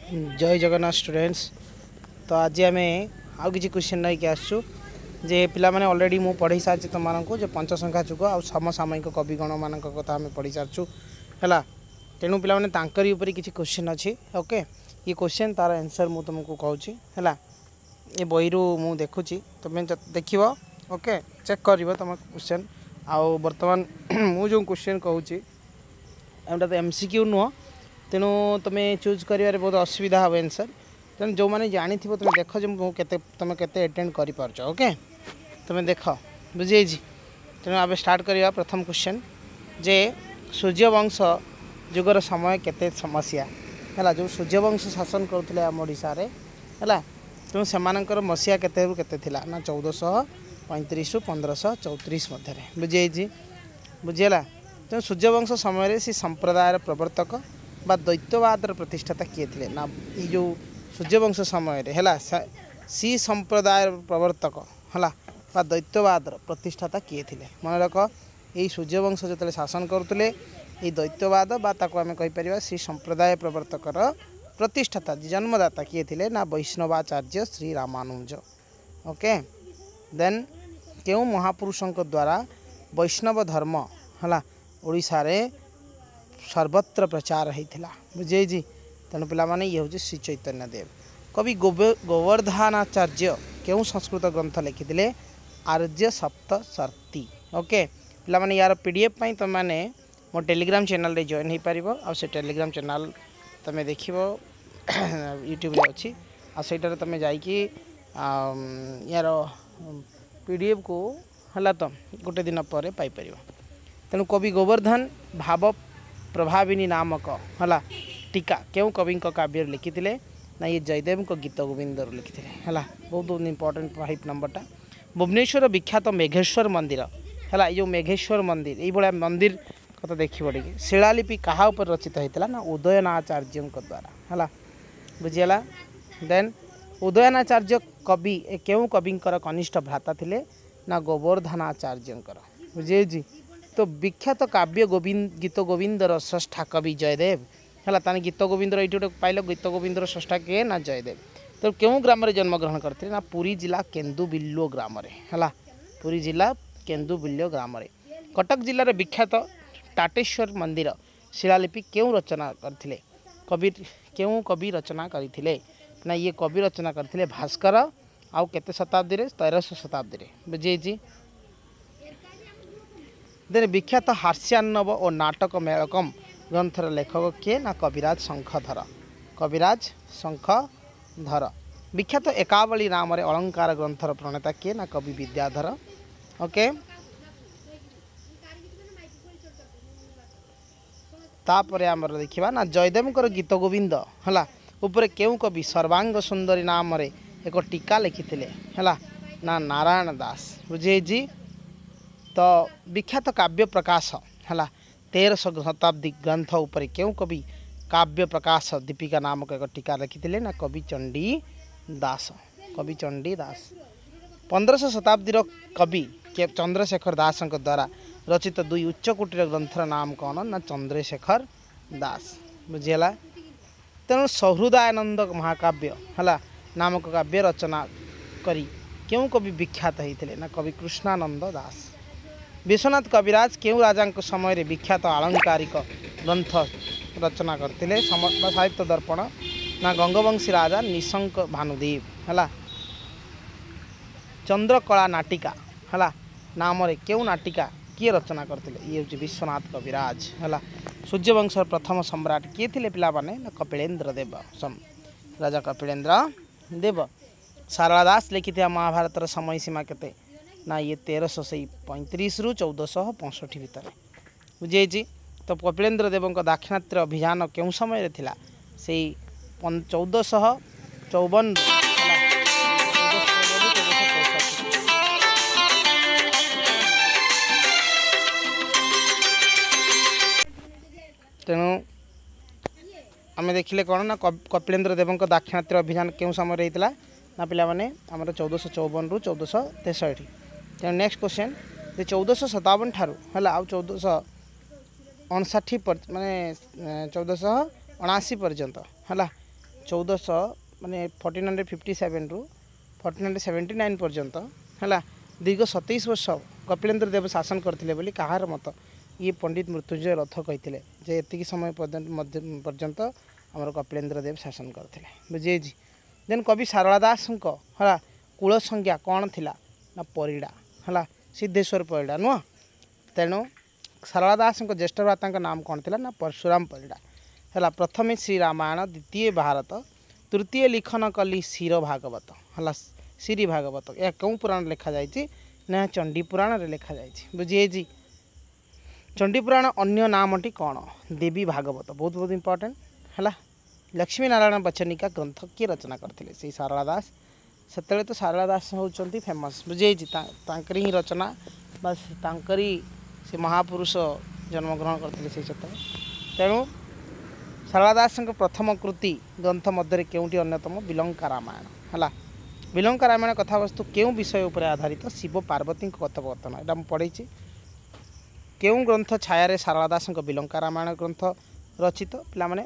जय जगन्नाथ स्टूडेंट्स। तो आज आम आउ कि क्वेश्चन नहीं आसु जे पिला माने ऑलरेडी मु पढ़ी सारी तुम को जो पंच संख्या जुग आ समसामयिक कविगण मान कथा आम पढ़ी सारचु है। तेणु पिला माने तांकरी ऊपर किसी क्वेश्चन अच्छी ओके। ये क्वेश्चन तार आंसर मु तुमको कहूँ है। ये बही रु मु देखुची तुम देख ओके चेक कर तुम क्वेश्चन आउ बर्तमान मु जो क्वेश्चन कहूँ एमटा तो एमसीक्यू नुह तेणु तुम चूज कर बहुत असुविधा हम आंसर। तेणु जो मैंने जानी तुम देख तुम के अटेंड कर ओके तुम देख बुझे। तेणु आम स्टार्ट करवा प्रथम क्वेश्चन जे सूर्यवंश जुगर समय केते समस्या है जो सूर्यवंश शासन करुले आम ओडिशा रे है। तेणु से मसीहा केते केते ना 1435 रु 1534 मध्य बुझे बुझीगला। तेणु सूर्यवंश समय से संप्रदायर प्रवर्तक बा दैत्यवाद प्रतिष्ठाता किए थे ना ये जो सूर्यवंश समय है सी संप्रदाय प्रवर्तक है बा दैत्यवाद प्रतिष्ठाता किए थे। मन रख यही सूर्यवंश जो शासन करुले ये दैत्यवाद बा आम कहीपर सी संप्रदाय प्रवर्तकर प्रतिष्ठाता जन्मदाता किए थे ना वैष्णवाचार्य श्री रामानुज ओके। देन क्यों महापुरुषों द्वारा वैष्णव धर्म है ओडिशा रे सर्वत्र प्रचार होता बुझे। तेणु पिला माने ये हूँ श्री चैतन्य देव। कवि गोवर्धनाचार्य क्यों संस्कृत ग्रंथ लिखिते आर्य सप्तशती ओके। पिला माने यार पीडीएफ पाई तुम मैंने मो टेलीग्राम चैनल रे जॉइन हो पार आ टेलीग्राम चैनल तुम देख यूट्यूब अच्छी आईटार तुम जाकि यार पीडीएफ को है तो गोटे दिन पर पाइपर। तेणु कवि गोवर्धन भाव प्रभाविनी नामक है टीका क्यों कवि काव्य लिखिते ना ये जयदेव को गीत गोविंद लिखिते है। बहुत इंपोर्टेंट 5 नंबरटा भुवनेश्वर विख्यात मेघेश्वर मंदिर है ये मेघेश्वर मंदिर ये मंदिर कत देखिए शिलालिपि क्या रचित होता ना उदयनाचार्य द्वारा है बुझीगला। देन उदयनाचार्य कवि क्यों कविंकर कनिष्ठ भ्राता थे ना गोवर्धनाचार्य बुझे। तो विख्यात काव्य गोविंद गीत गोविंदर स्रष्टा कवि जयदेव है ताने गीत गोविंदर ये गोटे पाइल गीत गोविंदर स्रष्टा किए ना जयदेव। तो क्यों ग्राम जन्मग्रहण करते ना पुरी जिला केन्दुबिल्लो ग्राम है पुरी जिला केन्दुबिल्लो ग्राम। कटक जिलार विख्यात टाटेश्वर मंदिर शिलालिपि क्यों रचना करथिले कवि क्यों कवि रचना करथिले ना ये कवि रचना करथिले भास्कर आउ केते शताब्दी रे 1300 शताब्दी रे बुझे। देन विख्यात हास्यान्नव और नाटक मेलकम ग्रंथर लेखक किए ना कविराज शंखधर कविराज शंखधर। विख्यात एकावली नाम रे अलंकार ग्रंथर प्रणेता किए ना कवि विद्याधर ओके। तापर आमर देखा ना जयदेव गीत गोविंद है ऊपर क्यों कवि सर्वांग सुंदरी नाम रे एक टीका लिखिते है ना नारायण दास बुझे। तो विख्यात काव्य प्रकाश है 1300 शताब्दी ग्रंथ उपर क्यों कवि काव्य प्रकाश दीपिका नामक एक टीका लिखिते ना कवि चंडी दास 1500 शताब्दी कवि चंद्रशेखर दास द्वारा रचित 2 उच्चकोटीर ग्रंथर नाम कौन ना चंद्रशेखर दास बुझीगला। तेणु सहृदयानंद महाकाव्य है नामक काव्य रचना करी क्यों कवि विख्यात होते ना कवि कृष्णानंद दास। विश्वनाथ कविराज क्यों राजा समय विख्यात आलंकारिक ग्रंथ रचना करते साहित्य दर्पण ना गंगवंशी राजा निशंक भानुदेव है। चंद्रकला नाटिका है नाम रे क्यों नाटिका किए रचना करते ये हूँ विश्वनाथ कविराज है। सूर्यवंश प्रथम सम्राट किए थे पिला माने ना कपिलेन्द्र देव राजा कपिलेन्द्र देव। सारला दास लिखिथिया महाभारत समय सीमा केते ना ये 1335 रु 1465 भितर बुझे। तो कपिलेन्द्र देव दाक्षिणात्य अभियान क्यों समय थिला से 1454 तेणु आम देखिले कौन ना कपिलेन्द्र देव दाक्षिणात्य अभियान क्यों समय होता ना पिला माने आमर 1454 रु 1463। तेणु नेक्स्ट क्वेश्चन 1457 ठारू है आ 1459 माने 1479 पर्यंत है 1400 माने 1457 रु 1479 पर्यंत है दीर्घ 27 वर्ष कपिलेन्द्र देव शासन करते बोली कहार मत ये पंडित मृत्युंजय रथ कही जे एति समय पर्यंत आमर कपिलेन्द्र देव शासन करते बुझे देन कवि सारला दास है कूल संज्ञा कौन थिला ना परिड़ा है सिद्धेश्वर परिड़ा नुह तेणु सारला दास ज्येष्ठ भ्राता नाम कौन थिला ना परशुराम परिड़ा है प्रथम श्री रामायण द्वितीय भारत तृतीय लिखन कली क्षीर भागवत है श्री भागवत यह कौन पुराण लिखा जाइए ना चंडी पुराण रे लिखा जाइए बुझे चंडी पुराण अन्य नामटी कौन देवी भागवत बहुत बहुत इंपोर्टेंट है लक्ष्मी नारायण बचनिका ग्रंथ किए रचना करते से सारला दास से तो सारला दास होती फेमस बुझे ही रचना बस तांकरी से महापुरुष जन्मग्रहण करते से तेणु सारला दास प्रथम कृति ग्रंथ मध्य केउटी अन्यतम विलंका रामायण है विलंका रामायण कथावस्तु केउं विषय उपर आधारित शिव पार्वती कथोपकथन यहाँ मुझे पढ़ी केउं ग्रंथ छाया सारला दास विलंका रामायण ग्रंथ रचित पाने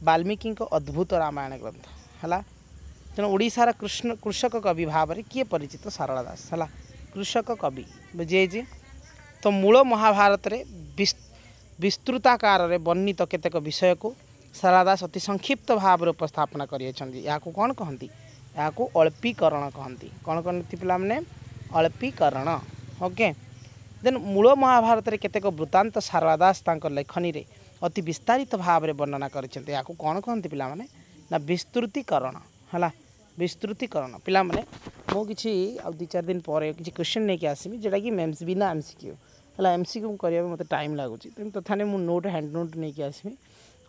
वाल्मीकि अद्भुत रामायण ग्रंथ है तेणु ओडिशार कृषक कवि भाव में किए परिचित सारला दास है कृषक कवि बुझे तो मूल महाभारत रे विस्तृताकार रे वर्णित केतेक विषय को सारला दास अति संक्षिप्त भाव में उपस्थापना कर कौन कहती या अल्पीकरण कहती कौन कहती पे अल्पीकरण ओके देन मूल महाभारत रे केतेक वृत्तांत सारला दास लेखनी रे अति विस्तारित भाव में वर्णना करछन्ते याकू कौन कहती पे ना विस्तृतीकरण है विस्तृतीकरण पिला माने मो किछि आ 2-4 दिन पर किछि क्वेश्चन नहीं कि आसमी जेटा कि मेम्स बिना एमसीक्यू है एमसीक्यू करने में मते टाइम लगुच तथाने मु नोट हैंड नोट नहीं कि आसमी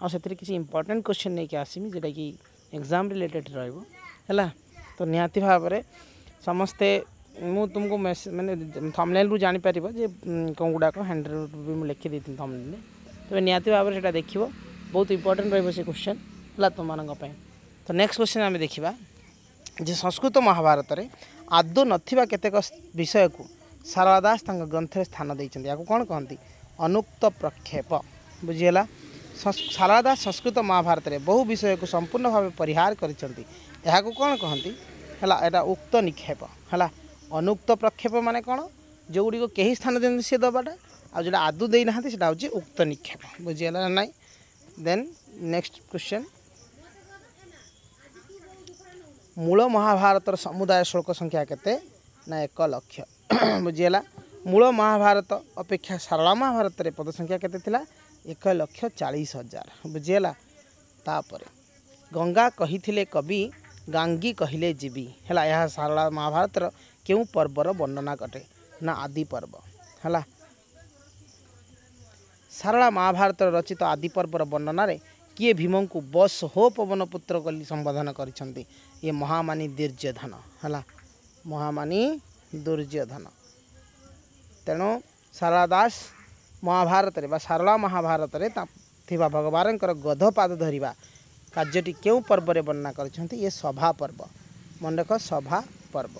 आ से किछि इंपोर्टेंट क्वेश्चन नहीं कि आसमी जेटा कि एग्जाम रिलेटेड रहइबो है तो निहाती भाव में समस्ते मु तुमको मैंने थंबनेल रु जानि परिबो जे कौन गुडाक हैंड नोट भी मु लिखि देथिन थंबनेल तो निहाती भाव में देखिबो बहुत इंपोर्टेंट रहइबो से क्वेश्चन है तुम मानक पय तो नेक्स्ट क्वेश्चन आम देखा जे संस्कृत महाभारत रे आदौ नथिबा केतेक विषय को सारला दास ग्रंथ स्थान देइछन्ति याकू कौन कहती अनुक्त प्रक्षेप बुझीगला सारला दास संस्कृत महाभारत रे बहु विषय को संपूर्ण भाव परिहार करिसन्ति याकू कौन कहती है एटा उक्त निक्षेप है अनुक्त प्रक्षेप माने कौन जो गुड़ी को कहीं स्थान देते सी दबाटा आ जो आदौ देना से हूँ उक्त निक्षेप बुझीगला ना देन नेक्स्ट क्वेश्चन मूल महाभारत समुदाय श्लोक संख्या केते ना 1 लक्ष बुझीगला मूल महाभारत अपेक्षा सारला महाभारत रे पद संख्या केते थिला 1,40,000 बुझीगला तापर गंगा कहिथिले कवि गांगी कहिले जीवी है यह सारला महाभारत क्यों पर्वर वर्णना कटे ना आदि पर्व है सारला महाभारत रचित आदि पर्वर वर्णना रे किए भीम को बस हो पवन पुत्र कली संबोधन करिसंती ये महामानी दुर्योधन है महामानी दुर्योधन तेणु सारला दास महाभारत रे सारला महाभारत रे थिबा भगवान गधपाद धरिबा कार्यटी क्यों पर्व रे वर्णना करछन्ती ये सभा पर्व मन रख सभा पर्व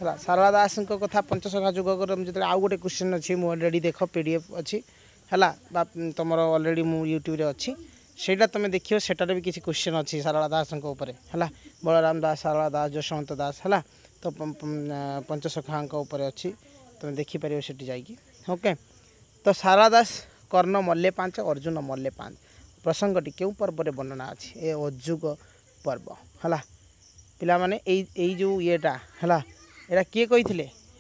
है सारला दास कथा पंचसखा युग जो आउ गोटे क्वेश्चन अच्छी मु अलरेडी देख पीडीएफ अच्छी है तुम अलरेडी मु यूट्यूब रे अच्छी सेटा तुम देखियो सेटारे भी किसी क्वेश्चन अच्छी सारला दास ऊपर है बलराम दास सारला दास जशवंत दास है तो पंचसखा ऊपर अच्छी तुम देखिपर से जाकि ओके तो सारला दास कर्ण मल्ले 5 अर्जुन मल्ले 5 प्रसंगटी क्यों पर्व रे वर्णना अच्छी ए अजुग पर्व है पिला माने एई जो येटा है यहाँ किए कही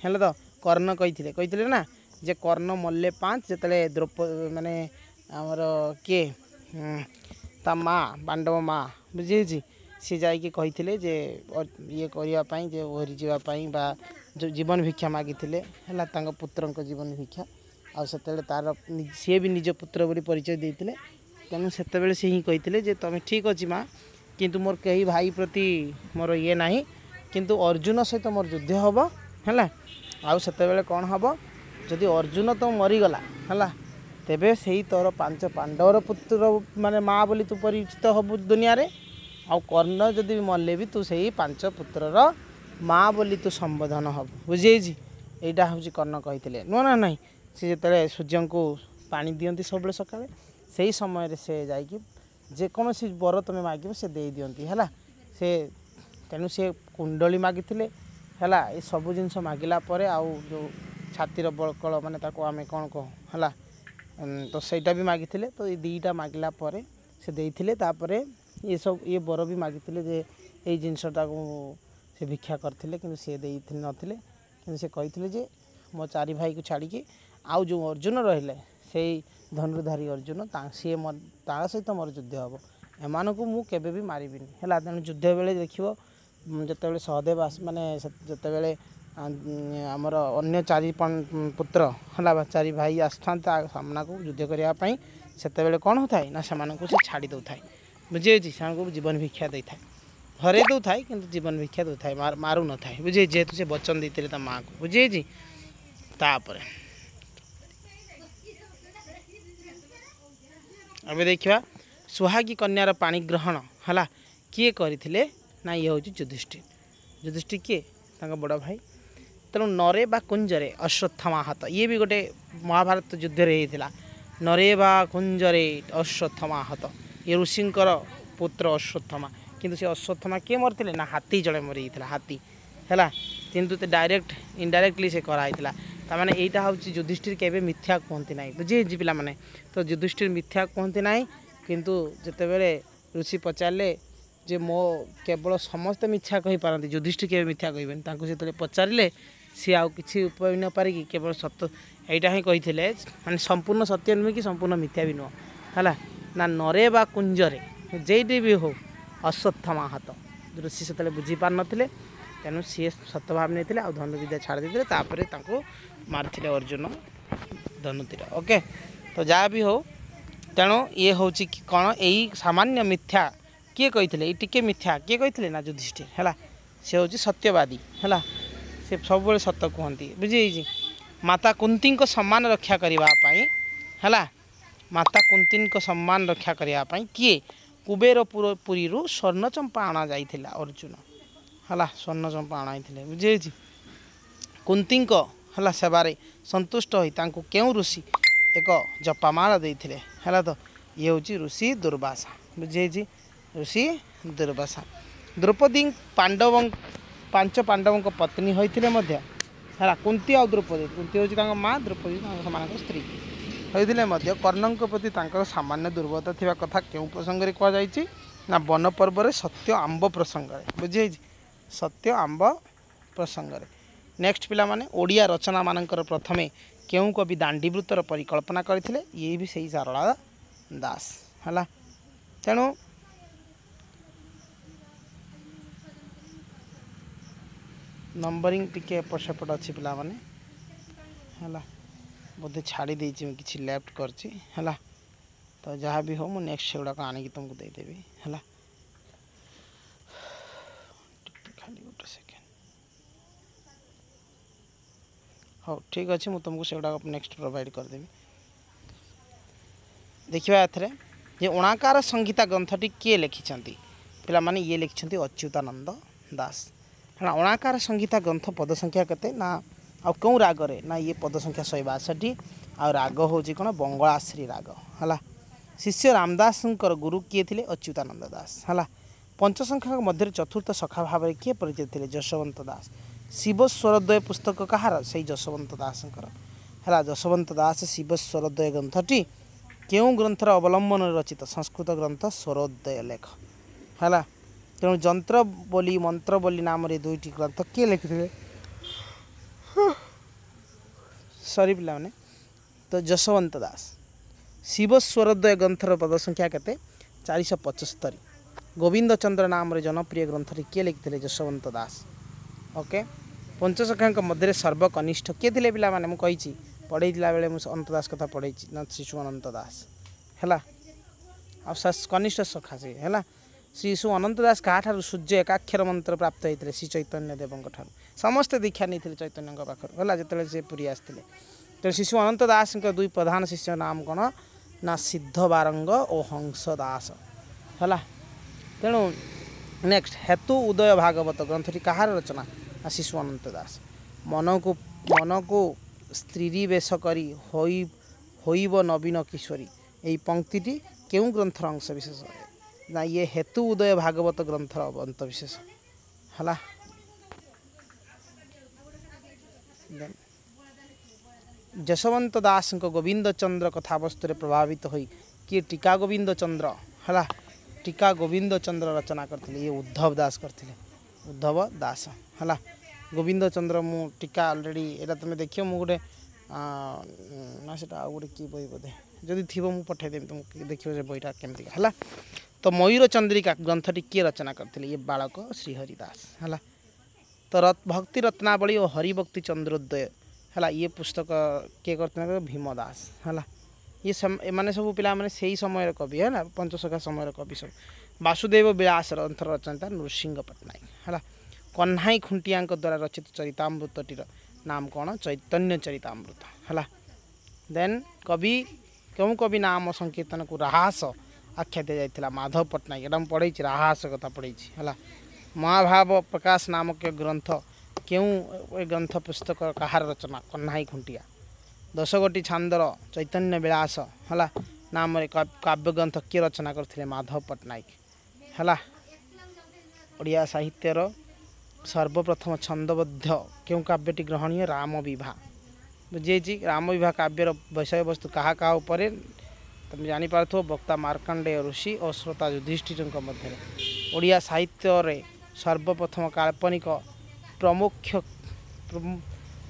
है तो कर्ण कही ना जे कर्ण मल्ले 5 जिते द्रौपदी माने आमर किए ता माँ पांडव माँ बुझे सी जाकि कही जे ये करने जे ओहरी जावाई बा जो जीवन भिक्षा मागी है पुत्र जीवन भिक्षा आते तार सी भी निज पुत्र बोली परिचय देते तेणु से सी ही कही तुम ठीक अच्छी माँ किंतु मोर कई भाई प्रति मोर ये ना किंतु अर्जुन सहित मोर युद्ध हम है आते कौन हम जदि अर्जुन तो मरीगला है तेबे से तोर 5 पांडवर पुत्र माने माँ बोली तू परिचित हबु दुनिया रे आ कर्ण जदि मल्ले भी तू से 5 पुत्रर माँ बोली तू संबोधन हबु बुझे यहाँ हूँ कर्ण कही नुह ना ना सी जो सूर्य को पानी दियंती सब सकाଳେ से समय से जाकि जेकोसी बर तुम मागिब से दे दियंती है से तेणु से कुंडली मागिथिले है ये सब जिनस मागिला परे आउ जो छातीर बड़कल माने ताको आमे कौन कह है तो सहीटा भी मागिथिले तो ये दीटा मागिला परे से देइथिले तापरे ये सब ये बर भी मागिथिले जे ये जिनसटा को से भिक्षा करथिले किंतु से देइथिले नथिले किंतु से कहिथिले जे मो चारि भाई को छाड़ी के आउ जो अर्जुन रहिले से धनुर्धारी अर्जुन सी ता सहित मोर युद्ध हम एमान को मुझे भी मारिबिनी है तेणु युद्ध बेले देखो जिते सहदेव माने जिते आमर अन्य चारि पुत्र है चारि भाई आसता सामना को युद्ध करने से कौन होता है ना से छाड़ी दौ था बुझे से जीवन भिक्षा दे था हरे दौ था कि जीवन भिक्षा दौ था मारू न था बुझे जेहेतु से वचन देते माँ को बुझे तापर अबे देखा सुहागी कन्यार पाणी ग्रहण है किए करथिले ना ये हूँ युधिष्ठिर युधिष्ठिर किए बड़ भाई तेणु नरे बा कुंजरे अश्वत्थामा हाथ ये भी गोटे महाभारत युद्ध होता नरे बा कुंजरे अश्वत्थामा हाथ ये ऋषिंकर पुत्र अश्वत्थामा किंतु से अश्वत्थामा किए मरते ना हाथी जड़े मरी हाथी है किंतु डायरेक्ट इनडायरेक्टली से कराई ताने यहाँ हूँ युधिष्ठिर के मिथ्या कहती ना बुझे पिला माने तो युधिष्ठिर मिथ्या कहती ना किंतु जिते बड़े ऋषि पचारे जे मो केवल समस्त मिथ्या कही पारती युधिष्ठिर के मिथ्या कहबे से पचारे सी आउ कि उपाय न पारिकी केवल सत्य यहाँ ही कही माने संपूर्ण सत्य नुहे कि संपूर्ण मिथ्या भी नुह है ना नरे बा कुंजरे जेटी भी हो अश्वत्थामा हाथ ऋषि से बुझी पार नथिले तेणु सी सत्य भाव नहीं आ धनुर्विद्या छाड़ देते मार्थिले अर्जुन धनुतीर ओके तो जहाँ भी हो तेणु ये हूँ कि कौन यही सामान्य मिथ्या किए कही टिके मिथ्या किए कही ना युधिष्ठिर है सी हूँ सत्यवादी है से सब सत्य कहती बुझे माता कुंती सम्मान रक्षा करने है माता कुंती सम्मान रक्षा करने किए कुबेरपुरी स्वर्ण चंपा अणा जाइथिला अर्जुन है स्वर्ण चंपा अणाई बुझे कुंती है सेवारे संतुष्ट हो क्यों ऋषि एक जपामाला देते है तो ये हूँ ऋषि दुर्वासा बुझे ऋषि दुर्वासा द्रौपदी पांडव 5 पांडवों पत्नी होते है कुंती आ द्रौपदी कुंती हूँ माँ द्रौपदी स्त्री होते कर्णों प्रति सामान्य दुर्बलता थी कथा क्यों प्रसंग में कहुई ना वन पर्व सत्य आंब प्रसंग बुझे सत्य आंब प्रसंग नेक्स्ट पिला माने ओडिया रचना मानकर प्रथमे क्यों कवि दांडीवृत्तर परिकल्पना करथिले ये भी सही सारला दास है तेणु नंबरिंग टिके एपट सेपट अच्छी पिला माने है बोधे छाड़ी देछि किसी लेफ्ट करछि है तो जहाँ भी हो मु नेक्स्ट सेगुड़ा आनिकी तुमको देदेवी है खाली गोटे सेकेंड हाँ ठीक अच्छे मुझे तुमको सेगुड़ा नेक्स्ट प्रोवाइड करदेवी देखा ये ओणाकार संहिता ग्रंथटी किए लिखिं पिला माने ये लिखिं अच्युतानंद दास है ओणाकार संहिता ग्रंथ पद संख्या केते ना आ क्यों रागरे ना ये पद संख्या 162 आ राग हूँ कौन बंगलाश्री राग है शिष्य रामदास गुरु किए थे अच्युतानंद दास है पंचसंख्या मध्य चतुर्थ सखा भाव में किए परिचित थे जशवंत दास शिव स्वरद्वय पुस्तक कहार से जशवंत दास है जशवंत दास शिव स्वरद्वय ग्रंथटी क्यों ग्रंथर अवलंबन रचित संस्कृत ग्रंथ स्वरोदय लेख है तेणु जंत्र बोली मंत्र बोली नाम दुईटी ग्रंथ किए लिखिते सॉरी पिला माने तो जशवंत दास शिव स्वरोदय ग्रंथर पद संख्या केते 475 गोविंद चंद्र नाम जनप्रिय ग्रंथ किए लिखिते जशवंत दास ओके पंचसख्या मध्य सर्वकनिष्ठ किए थे पिला माने मुझे पढ़े बेले मुझे अनंत दास कथा पढ़े ना शिशु अनंत दास है कनिष्ठ सखा से है शिशु अनंत दास क्या सूर्य एकाक्षर मंत्र प्राप्त होते श्री चैतन्य देवों समस्ते दीक्षा नहीं चैतन्य पाखर है जो से पुरी आसते तो शिशु अनंत दास दुई प्रधान शिष्य नाम कौन ना सिद्ध बारंग और हंस दास है तेणु नेक्स्ट हेतु उदय भागवत ग्रंथटी कहार रचना ना शिशु अनंत दास मन को स्त्री वेश करी होइब नवीन किशोरी यही पंक्ति केउं ग्रंथर अंश विशेष ना ये हेतु उदय भागवत ग्रंथर अंत विशेष हला। जशवंत दास गोविंद चंद्र कथावस्तु प्रभावित होई किए टीका गोविंद चंद्र हला टीका गोविंद चंद्र रचना करथिले ये उद्धव दास करथिले उद्धव दास हला। गोविंद चंद्र मु टीका ऑलरेडी एटा तुम देखियो मु गोटे ना सेटा आ गोटे की बही बोधे जदि थी मु पठे देम तुम देखियो जे बहीटा केमती हला। तो मयूर चंद्रिका ग्रंथटी किए रचना करथिले ये बालक श्रीहरि दास हला। तो भक्ति रत्नावली और हरिभक्ति चंद्रोदय हला ये पुस्तक किए करते भीम दास हला। ये माने सब पिला माने सेही समय कवि है ना पंचसखा समय कवि सब। वासुदेव विलास ग्रंथर रचयिता नृसिंह पट्टनायक हला। कन्हाई खुंटिया द्वारा रचित चरितामृतटीर नाम कौन चैतन्य चरितामृत हला। देन कवि क्यों कवि नाम संकीर्तन को राहास आख्या दी जाइथिला माधव पट्टनायक एटा पढ़ी राहास कथा पढ़ी हला। महाभाव प्रकाश नामक ग्रंथ क्यों ग्रंथ पुस्तक कहार रचना कन्हाई खुंटिया। 10 गोटी छांदर चैतन्य विलास हला नाम काव्य ग्रंथ किए रचना करथिले माधव पट्टनायक हला। ओडिया साहित्यर सर्वप्रथम छंदबद्ध क्यों काव्यटी ग्रहणीय राम विवाह बुझे राम विवाह काव्यर विषय वस्तु क्या क्या उपर तुम जापार वक्ता मार्कंडेय ऋषि और श्रोता युधिष्ठिर मध्य ओडिया साहित्य सर्वप्रथम काल्पनिक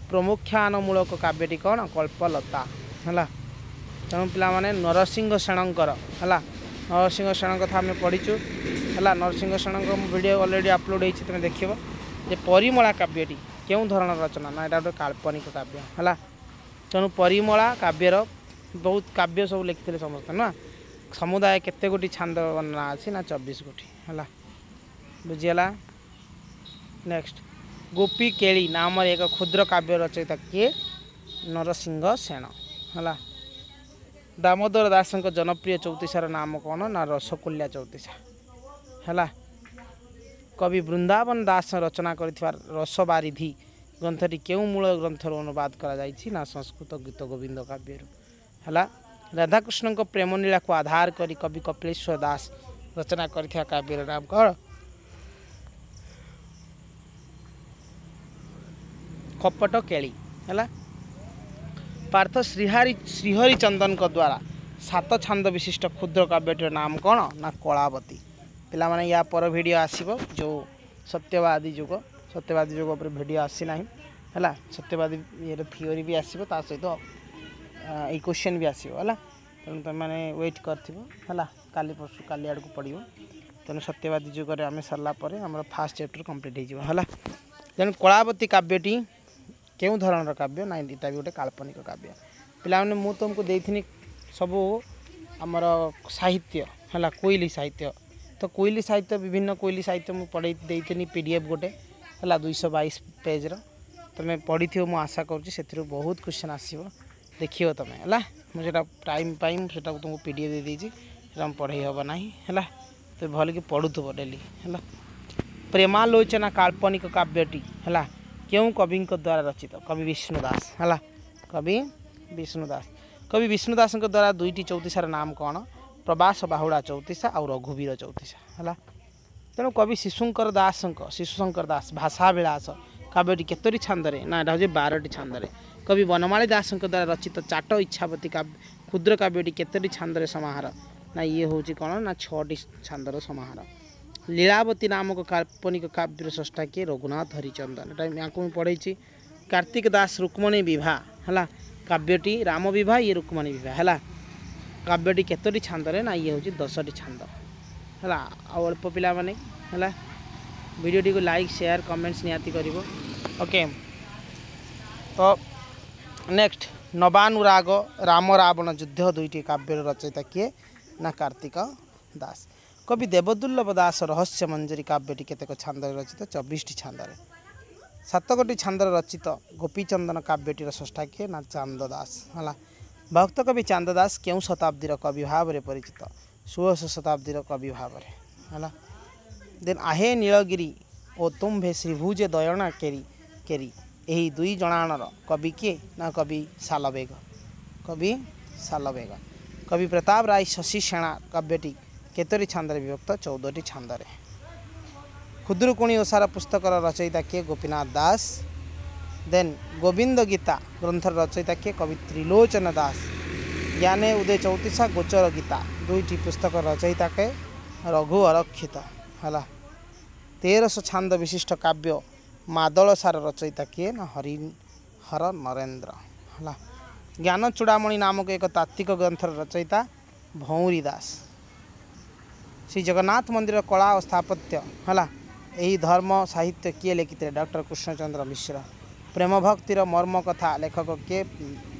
प्रमुख्यानमूलक काव्यटी कौन कल्पलता है। तेणु पाने नरसिंह सेणकर है नरसिंह सेण कथा आम पढ़ीचु है। नरसिंह सेण वीडियो ऑलरेडी अपलोड होती तुम देख जे परिमला काव्यटी क्यों धरण रचना ना यहाँ गोटे काल्पनिक काव्य है। तेणु परिमला काव्यर बहुत काव्य सब लिखिते समस्त ना समुदाय केते गोटी छांद वर्णना अच्छी ना 24 गोटी है बुझीगला। नेक्स्ट गोपी केली नाम एक क्षुद्र काव्य रचयिता किए नरसिंह सेण है। दामोदर दास जनप्रिय चौतीसार नाम कौन ना रसकुल्या चौतीसा है। कवि वृंदावन दास रचना कर रसबारिधि ग्रंथटी क्यों मूल ग्रंथर अनुवाद करा संस्कृत गीत गोविंद काव्य है। राधाकृष्ण प्रेमलीला को आधार करी कवि कपिलेश्वर दास रचना कर काव्यर नाम कौन कपट केली है। पार्थ श्रीहरि चंदन द्वारा 7 छांद विशिष्ट क्षुद्र काव्यटीर नाम कौन ना कलावती। पिला माने या पर वीडियो आसीबो जो सत्यवादी जुग पर वीडियो आसी नाही है। सत्यवादी ये थियोरी भी आसीबो ता सहित ए क्वेश्चन भी आसीबो है। तेणु तुम मैंने वेट करथिबो है काली परसु काली आड़ को पड़ियो। तेणु सत्यवादी जुग आम सरला आम फास्ट चैप्टर कंप्लीट हो है। तेणु कलावती काव्यटी क्यों धरण काव्य ना यहाँ भी गोटे काल्पनिक काव्य। पिलाने मु तुमको देथि सब आमर साहित्य है कोइली साहित्य। तो कोइली साहित्य विभिन्न कोइली साहित्य मुझे पढ़े देनी PDF गोटे है 222 पेज्र तुम पढ़ी थो मु आशा करूँ बहुत क्वेश्चन आसो देखिए तुम है मुझे टाइम पाइम से तुमको PDF दे देती पढ़े हम ना है तो भल कि पढ़ुव डेली है। प्रेमालोचना काल्पनिक काव्यटी है क्यों कवि द्वारा रचित कवि विष्णुदास है। कवि विष्णुदास द्वारा 2टी चौतीसार नाम कौन प्रवास बाहुड़ा चौतीसा और रघुवीर चौतीसा है। तेणु कवि शिशुशंकर दास भाषा विलास काव्यटी केतोटी छांदरे ना यहाँ हूँ 12टी छांदरे। कवि वनमाली दास द्वारा रचित चाट इच्छावती काव्य क्षुद्र काव्यटी केतोटी छांदरे समाहार ना ये हूँ कौन ना 6टी छांदर समाहार। लीलावती नामक काल्पनिक काव्य स्रष्टा किए रघुनाथ हरिचंदन यहाँ को पढ़े। कार्तिक दास रुक्मणी विवाह है काव्यटी राम विवाह ये रुक्मणी विवाह है। काव्यटी केतोटी छांदरे ना ये हूँ 10टी छांद है। अल्प पिला माने है वीडियो को लाइक शेयर कमेंट्स निहाती करिवो ओके। तो नेक्स्ट नवानुराग राम रावण युद्ध 2टी काव्य रचयिता किए ना कार्तिक दास। कवि देवदुर्लभ दास रहस्य मंजरी काव्यटी केतेक छांदरे रचित 24टी छांदरे। 7 गोटी छांदर रचित गोपीचंदन काव्यटीर स्रष्टा किए ना चांद दास है। भक्त कवि चांद दास क्यों शताब्दीर कवि भाव में परिचित 16 शताब्दीर कवि भाव में है। देन आहे नीलगिरी और तुम्भे श्रीभुजे दयना केरी केरी यही 2 जणाणर कवि किए ना कवि सालवेग। कवि प्रताप राय शशि सेना काव्यटी केतोरी छांदरे विभक्त 14टी छांदरे। खुदरुकुणी ओसार पुस्तकर रचयिता किए गोपीनाथ दास। देन गोविंद गीता ग्रंथर रचयिता किए कवि त्रिलोचन दास। ज्ञाने उदय चौतीसा गोचर गीता 2टी पुस्तक रचयिता के रघु अरक्षित है। 1300 छांद विशिष्ट काव्य मादल सार रचयिता किए ना हरिहर नरेन्द्र है। ज्ञान चूड़ामणि नामक एक तात्विक ग्रंथर रचयिता भौरी दास। श्री जगन्नाथ मंदिर कला और स्थापत्य है यही धर्म साहित्य किए लिखिते डॉक्टर कृष्णचंद्र मिश्र। प्रेम भक्तिर मर्म कथा लेखक किए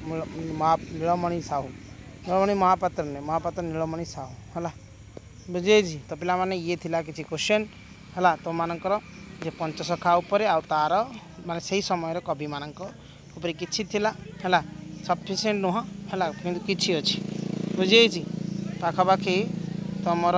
नीलमणि साहू। नीलमणि महापात्र ने महापात्र नीलमणि साहू है। बुझे तो पिला माने ये थिला किछि क्वेश्चन है तो मानकर जे पंचसखा उपरे आ तार माने सही समय कवि मानक उपरे किछि थिला है सफिशिएंट नुह है कि किछि अछि। बुझे पाखापाखि तुमर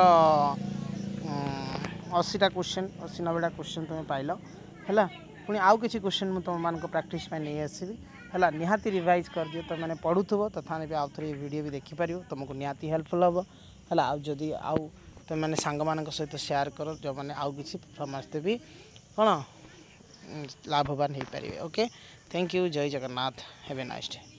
80टा क्वेश्चन 80-90टा क्वेश्चन तुम पाइल है। पुणी आउ किसी क्वेश्चन मुझे तुम मान प्रैक्टिस नहीं आसबि है। निहाती रिवाइज कर दियो तो मैंने पढ़ुव तथा आउ थे वीडियो भी देखिपर तुमको निहाती हेल्पफुल हम है। आउ जदि आउ तुम मैंने सांग मान सहित शेयर कर जो मैंने आउ किसी समस्ते भी कौन लाभवान हो पारे। Okay thank you. जय Jagannath. Have a nice day.